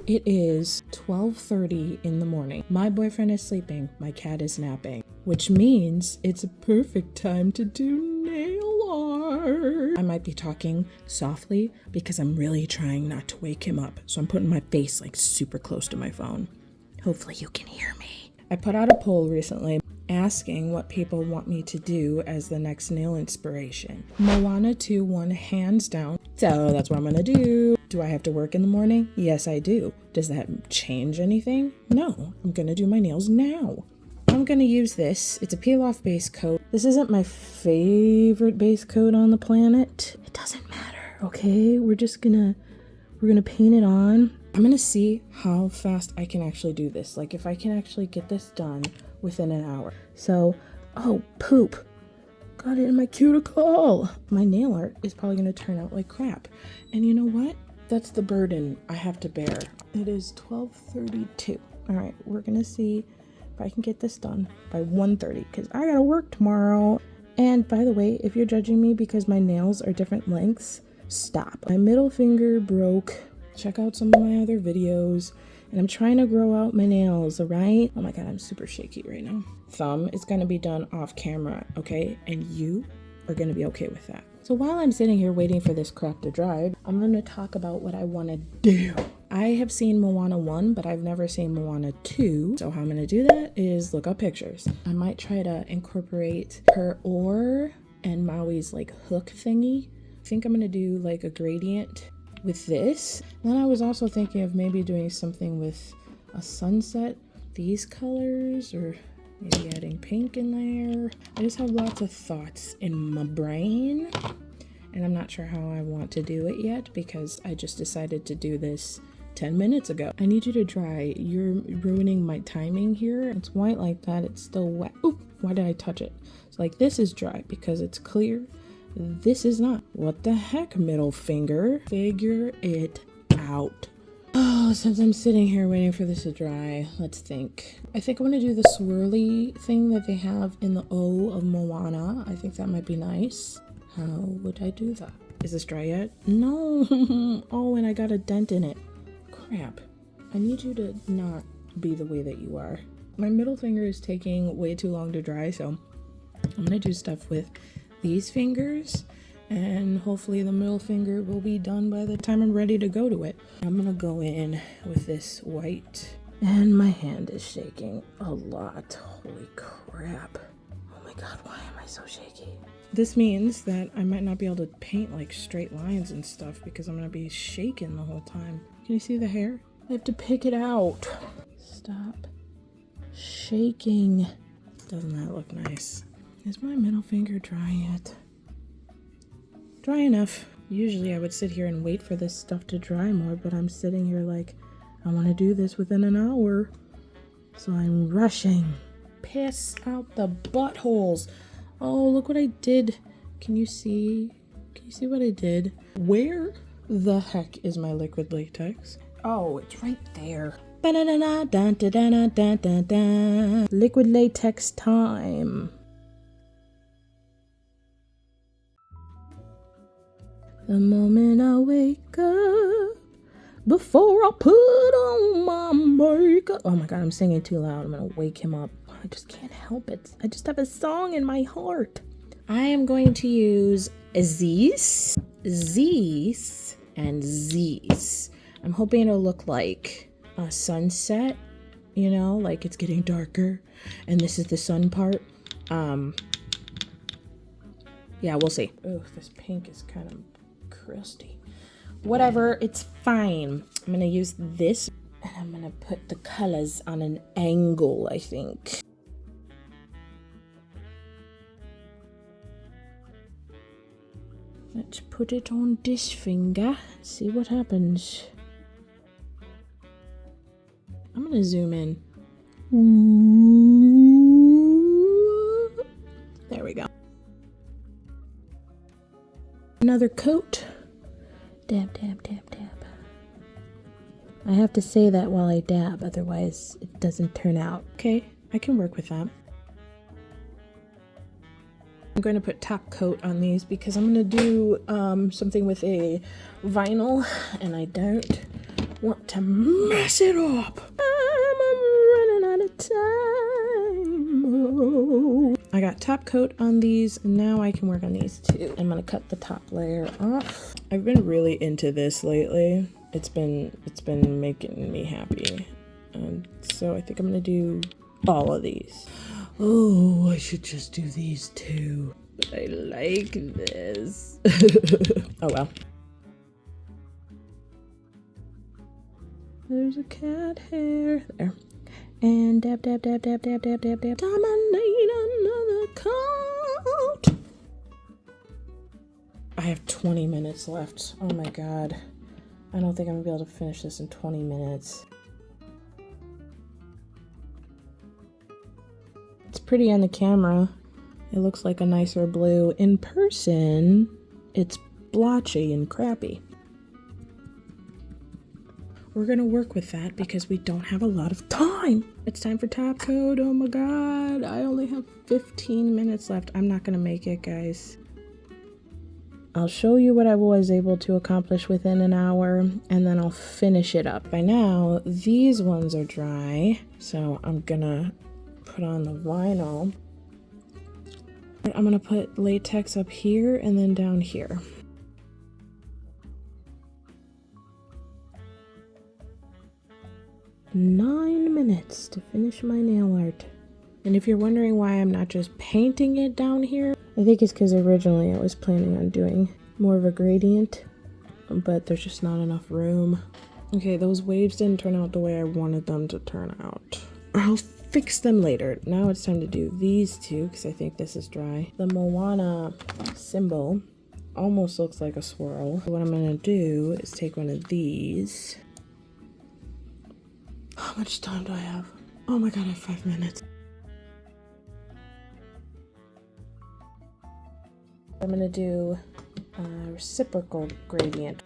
It is 12:30 in the morning. My boyfriend is sleeping, my cat is napping, which means it's a perfect time to do nail art. I might be talking softly because I'm really trying not to wake him up. So I'm putting my face like super close to my phone. Hopefully you can hear me. I put out a poll recently asking what people want me to do as the next nail inspiration. Moana 2 won hands down. So that's what I'm gonna do. Do I have to work in the morning? Yes, I do. Does that change anything? No, I'm gonna do my nails now. I'm gonna use this. It's a peel-off base coat. This isn't my favorite base coat on the planet. It doesn't matter, okay? We're gonna paint it on. I'm gonna see how fast I can actually do this. Like if I can actually get this done within an hour. So, oh, poop. Got it in my cuticle. My nail art is probably gonna turn out like crap. And you know what? That's the burden I have to bear. It is 12:32. All right, we're gonna see if I can get this done by 1:30 because I gotta work tomorrow. And by the way, if you're judging me because my nails are different lengths, stop. My middle finger broke. Check out some of my other videos. And I'm trying to grow out my nails, all right? Oh my God, I'm super shaky right now. Thumb is gonna be done off camera, okay? And you are gonna be okay with that. So while I'm sitting here waiting for this crap to dry, I'm gonna talk about what I wanna do. I have seen Moana 1, but I've never seen Moana 2. So how I'm gonna do that is look up pictures. I might try to incorporate her oar and Maui's like hook thingy. I think I'm gonna do like a gradient with this. Then I was also thinking of maybe doing something with a sunset, these colors, or maybe adding pink in there. I just have lots of thoughts in my brain, and I'm not sure how I want to do it yet because I just decided to do this 10 minutes ago. I need you to dry. You're ruining my timing here. It's white like that. It's still wet. Oop, why did I touch it? So like this is dry because it's clear. This is not. What the heck, middle finger? Figure it out. Oh, since I'm sitting here waiting for this to dry, let's think. I think I'm gonna do the swirly thing that they have in the O of Moana. I think that might be nice. How would I do that? Is this dry yet? No. Oh, and I got a dent in it. Crap. I need you to not be the way that you are. My middle finger is taking way too long to dry, so I'm gonna do stuff with these fingers, and hopefully the middle finger will be done by the time I'm ready to go to it. I'm gonna go in with this white, and my hand is shaking a lot. Holy crap. Oh my God, why am I so shaky? This means that I might not be able to paint like straight lines and stuff because I'm gonna be shaking the whole time. Can you see the hair? I have to pick it out. Stop shaking. Doesn't that look nice? Is my middle finger dry yet? Dry enough. Usually I would sit here and wait for this stuff to dry more, but I'm sitting here like, I want to do this within an hour. So I'm rushing. Piss out the buttholes. Oh, look what I did. Can you see? Can you see what I did? Where the heck is my liquid latex? Oh, it's right there. Liquid latex time. The moment I wake up, before I put on my makeup. Oh my God, I'm singing too loud. I'm gonna wake him up. I just can't help it. I just have a song in my heart. I am going to use these, and these. I'm hoping it'll look like a sunset, you know, like it's getting darker, and this is the sun part. Yeah, we'll see. Oh, this pink is kind of crusty. Whatever, it's fine. I'm gonna use this and I'm gonna put the colors on an angle, I think. Let's put it on this finger, see what happens. I'm gonna zoom in. There we go. Another coat. Dab, dab, dab, dab. I have to say that while I dab, otherwise it doesn't turn out. Okay, I can work with that. I'm going to put top coat on these because I'm going to do something with a vinyl, and I don't want to mess it up. I'm running out of time. Oh. I got top coat on these. Now I can work on these too. I'm gonna cut the top layer off. I've been really into this lately. It's been making me happy. And so I think I'm gonna do all of these. Oh, I should just do these too. But I like this. Oh well. There's a cat hair there. And dab, dab, dab, dab, dab, dab, dab, dab. Dominate another coat. I have 20 minutes left. Oh my god. I don't think I'm gonna be able to finish this in 20 minutes. It's pretty on the camera. It looks like a nicer blue. In person, it's blotchy and crappy. We're gonna work with that because we don't have a lot of time. It's time for top coat. Oh my god. I only have 15 minutes left. I'm not gonna make it, guys. I'll show you what I was able to accomplish within an hour, and then I'll finish it up. By now, these ones are dry, so I'm gonna put on the vinyl. I'm gonna put latex up here and then down here. Nine minutes to finish my nail art. And if you're wondering why I'm not just painting it down here, I think it's because originally I was planning on doing more of a gradient, but there's just not enough room. Okay, those waves didn't turn out the way I wanted them to turn out. I'll fix them later. Now it's time to do these two because I think this is dry. The Moana symbol almost looks like a swirl. What I'm gonna do is take one of these. How much time do I have? Oh my god, I have 5 minutes. I'm gonna do a reciprocal gradient.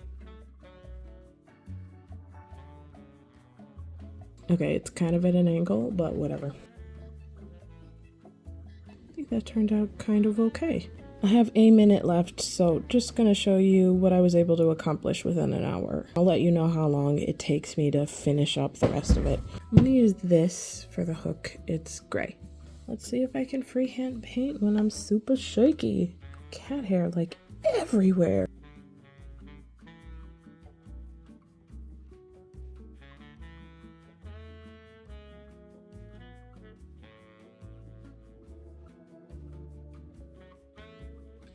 Okay, it's kind of at an angle, but whatever. I think that turned out kind of okay. I have a minute left, so just gonna show you what I was able to accomplish within an hour. I'll let you know how long it takes me to finish up the rest of it. I'm gonna use this for the hook. It's gray. Let's see if I can freehand paint when I'm super shaky. Cat hair like everywhere.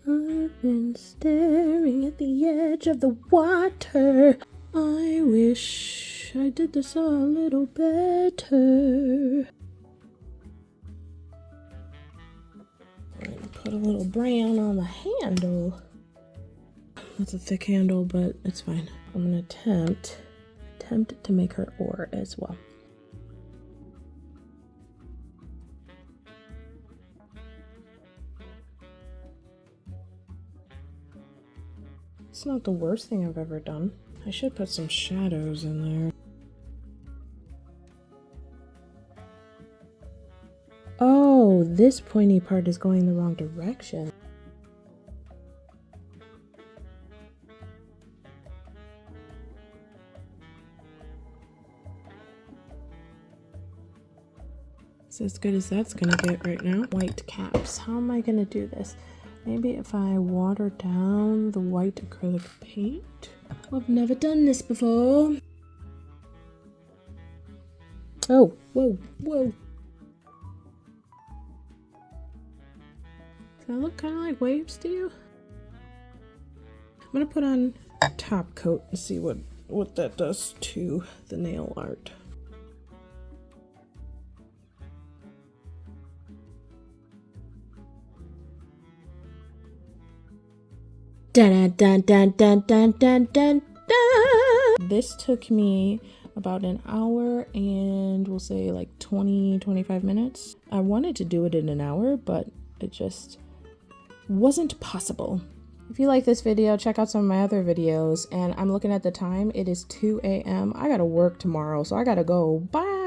I've been staring at the edge of the water. I wish I did this a little better. Put a little brown on the handle. That's a thick handle, but it's fine. I'm gonna attempt to make her oar as well. It's not the worst thing I've ever done. I should put some shadows in there. Oh, this pointy part is going the wrong direction. It's as good as that's gonna get right now. White caps. How am I gonna do this? Maybe if I water down the white acrylic paint. I've never done this before. Oh, whoa, whoa. Does that look kind of like waves to you? I'm gonna put on top coat and see what that does to the nail art. Dun, dun, dun, dun, dun, dun, dun, dun. This took me about an hour and we'll say like 20-25 minutes. I wanted to do it in an hour, but it just wasn't possible. If you like this video, check out some of my other videos. And I'm looking at the time. It is 2 a.m. I gotta work tomorrow, so I gotta go. Bye.